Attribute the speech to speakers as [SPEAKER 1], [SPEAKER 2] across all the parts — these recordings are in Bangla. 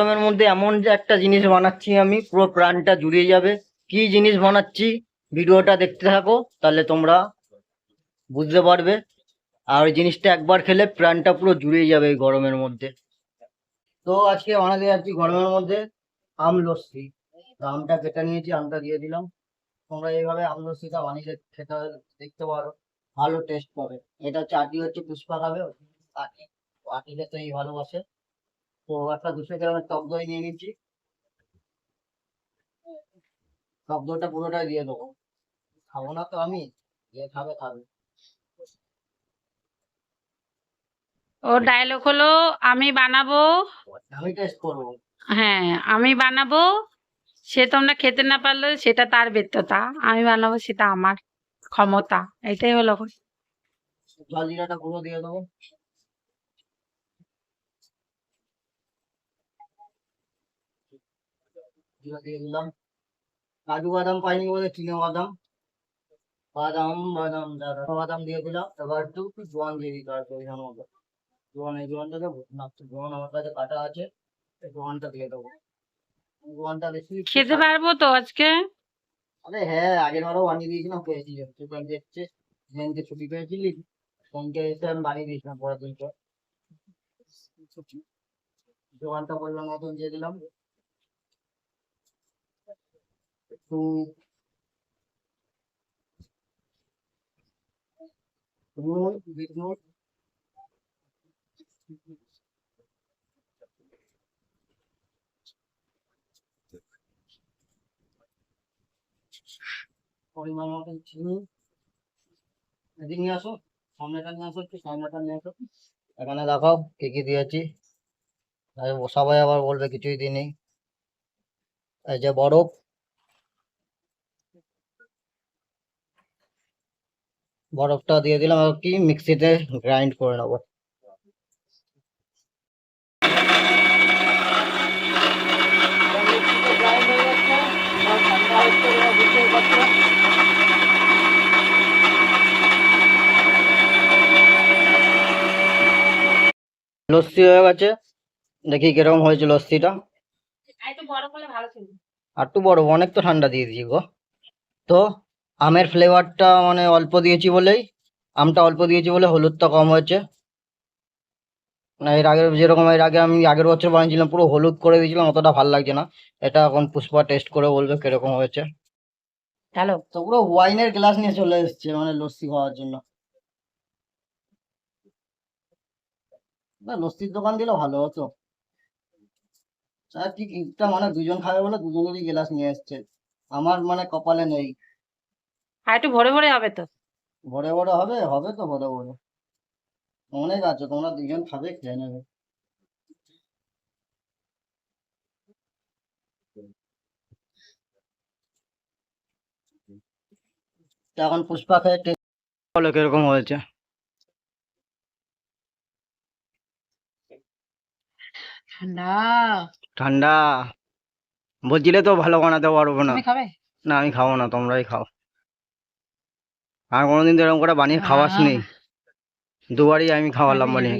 [SPEAKER 1] গরমের মধ্যে এমন যে একটা জিনিস বানাচ্ছি আমি, পুরো প্রাণটা জুড়িয়ে যাবে। কি জিনিস বানাচ্ছি ভিডিওটা দেখতে থাকো, তাহলে তোমরা বুঝতে পারবে। আর ওই জিনিসটা একবার খেলে প্রাণটা পুরো জুড়িয়ে যাবে এই গরমের মধ্যে। তো আজকে বানাতে যাচ্ছি গরমের মধ্যে আম লস্যি। আমটা কেটে নিয়েছি, আমটা দিয়ে দিলাম। তোমরা এইভাবে আম লস্যিটা বানিয়ে খেতে দেখতে পারো, ভালো টেস্ট পাবে। এটা চাটি হচ্ছে পুষ্পা খাবে, আটি আটিলে তো এই ভালোবাসে। তো একটা 200 গ্রামের টক দই নিয়ে নিচ্ছি, টক দইটা পুরোটাই দিয়ে দেবো। খাবো না তো আমি, যে খাবে খাবে।
[SPEAKER 2] ও ডায়লগ হলো, আমি বানাবো,
[SPEAKER 1] আমি টেস্ট করবো।
[SPEAKER 2] হ্যাঁ আমি বানাবো, সে তোমরা খেতে না পারলে সেটা তার ব্যর্থতা, আমি বানাবো সেটা আমার ক্ষমতা। এটাই হলো
[SPEAKER 1] জল জিরাটা গুঁড়ো দিয়ে দেবো, জিরা দিয়ে দিলাম। কাজু বাদাম পাইনি বলে চিনে বাদাম, বাদাম দাদা বাদাম দিয়ে দিলাম। এবার একটু জোয়ান দিয়ে দিতে হবে পরিমাণ মতো। জোয়ান, এই জোয়ানটা দেবো না? জোয়ান আমার কাছে কাটা আছে, এই জোয়ানটা দিয়ে দেবো। জোয়ানটা বেশি
[SPEAKER 2] খেতে পারবো তো আজকে?
[SPEAKER 1] আরে হ্যাঁ, আগের বারও বানিয়ে দিয়েছিলাম, পেয়েছি তুই দেখছে। যেদিনকে ছুটি পেয়েছিলি সেদিনকে এসে আমি বানিয়ে দিয়েছিলাম পরের দিনকে। জোয়ানটা পরিমাণ মতন দিয়ে দিলাম, একটু নুন, বিট নুন, পরিমাণ মতন চিনি। এদিকে নিয়ে আসো, সামনেটা নিয়ে আসো, একটু সামনেটা নিয়ে আসো। এখানে দেখাও কি কি দিয়েছি, সবাই আবার বলবে কিছুই দিইনি। এই যে বরফ, বরফটা দিয়ে দিলাম, আর কি মিক্সিতে গ্রাইন্ড করে নেবো। লস্যি হয়ে গেছে, দেখি কিরকম হয়েছে লস্যিটা। আর একটু বড়, অনেক তো ঠান্ডা দিয়ে দিয়েছি গো। তো আমের ফ্লেভারটা মানে অল্প দিয়েছি বলেই, আমটা অল্প দিয়েছি বলে হলুদটা কম হয়েছে। না এর আগে যেরকম, এর আগে আমি আগের বছর বানিয়েছিলাম পুরো হলুদ করে দিয়েছিলাম, অতটা ভালো লাগছে না। এটা এখন পুষ্পা টেস্ট করে বলবে কিরকম হয়েছে।
[SPEAKER 2] হ্যালো,
[SPEAKER 1] তো পুরো ওয়াইনের গ্লাস নিয়ে চলে এসছে মানে লস্যি খাওয়ার জন্য। না লস্যির দোকান দিলে ভালো হতো। স্যার ঠিক ইটটা মানে দুজন খাবে বলে দুজনেরই গ্লাস নিয়ে এসছে, আমার মানে কপালে নেই।
[SPEAKER 2] আর একটু ভরে ভরে হবে তো।
[SPEAKER 1] ভরে ভরে হবে, হবে তো ভরে ভরে। অনেক আছে, তোমরা দুজন খাবে, খেয়ে নেবে। তো এখন পুষ্পা খেয়ে টেস্ট বলো কিরকম হয়েছে।
[SPEAKER 2] ঠান্ডা।
[SPEAKER 1] ঠান্ডা? বলছিলে তো ভালো বানাতে পারবো না।
[SPEAKER 2] তুমি খাবে?
[SPEAKER 1] না আমি খাবো না, তোমরাই খাও। আর কোনোদিন তো এরকম করে বানিয়ে খাওয়াসনি, দুবারই আমি খাওয়ালাম বানিয়ে।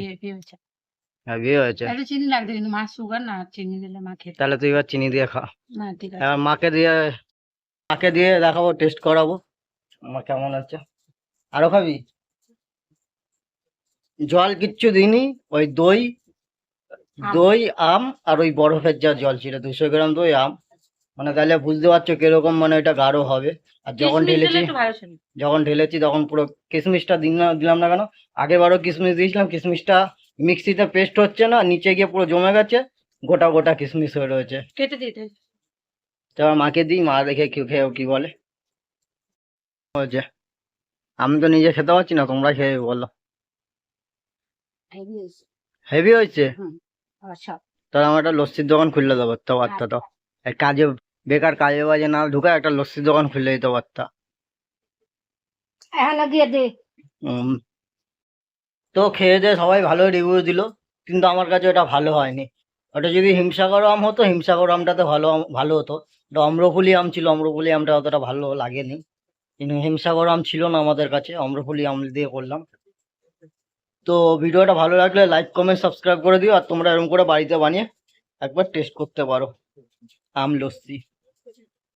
[SPEAKER 1] হেভি হয়েছে।
[SPEAKER 2] একটু চিনি লাগবে কিন্তু মা সুগার না, চিনি দিলে মা খেতে।
[SPEAKER 1] তাহলে তুই এবার চিনি দিয়ে খা।
[SPEAKER 2] না ঠিক আছে।
[SPEAKER 1] এবার মাকে দিয়ে দেখাবো, টেস্ট করাবো মা কেমন আছে। আরো খাবি? জল কিচ্ছু দিইনি, ওই দই, দই আম আর ওই বরফের যা জল ছিল, 200 গ্রাম দই আম। মানে তাহলে বুঝতে পারছো কিরকম মানে এটা গাঢ় হবে। আর যখন ঢেলেছি তখন পুরো কিশমিশটা দিলাম না কেন, আগের বারও কিশমিশ দিয়েছিলাম, কিশমিশটা মিক্সিতে পেস্ট হচ্ছে না, নিচে গিয়ে পুরো জমে গেছে, গোটা গোটা কিশমিশ হয়ে রয়েছে।
[SPEAKER 2] কেটে দিতে।
[SPEAKER 1] তো আমার মাকে দিই, মা দেখে কি খেয়ে কি বলে হয়েছে। আমি তো নিজে খেতে পারছি না, তোমরা খেয়ে বলো। হেভি হয়েছে?
[SPEAKER 2] আচ্ছা
[SPEAKER 1] তাহলে আমার একটা লস্যির দোকান খুললে দেবো তো বার্তা তো। এই কাজে বেকার কাজে বাজে না ঢুকা একটা লস্যির দোকান খুললে দিতে পারতা।
[SPEAKER 2] দিয়ে দে।
[SPEAKER 1] তো খেয়ে দিয়ে সবাই ভালো রিভিউ দিল, কিন্তু আমার কাছে ওটা ভালো হয়নি। ওটা যদি হিমসাগর আম হতো, হিমসাগর আমটাতে ভালো হতো। ওটা অম্রফুলি আম ছিল, অম্রফুলি আমটা অতটা ভালো লাগেনি। কিন্তু হিমসাগর আম ছিল না আমাদের কাছে, অম্রফুলি আম দিয়ে করলাম। তো ভিডিওটা ভালো লাগলে লাইক কমেন্ট সাবস্ক্রাইব করে দিও, আর তোমরা এরকম করে বাড়িতে বানিয়ে একবার টেস্ট করতে পারো আম লস্যি।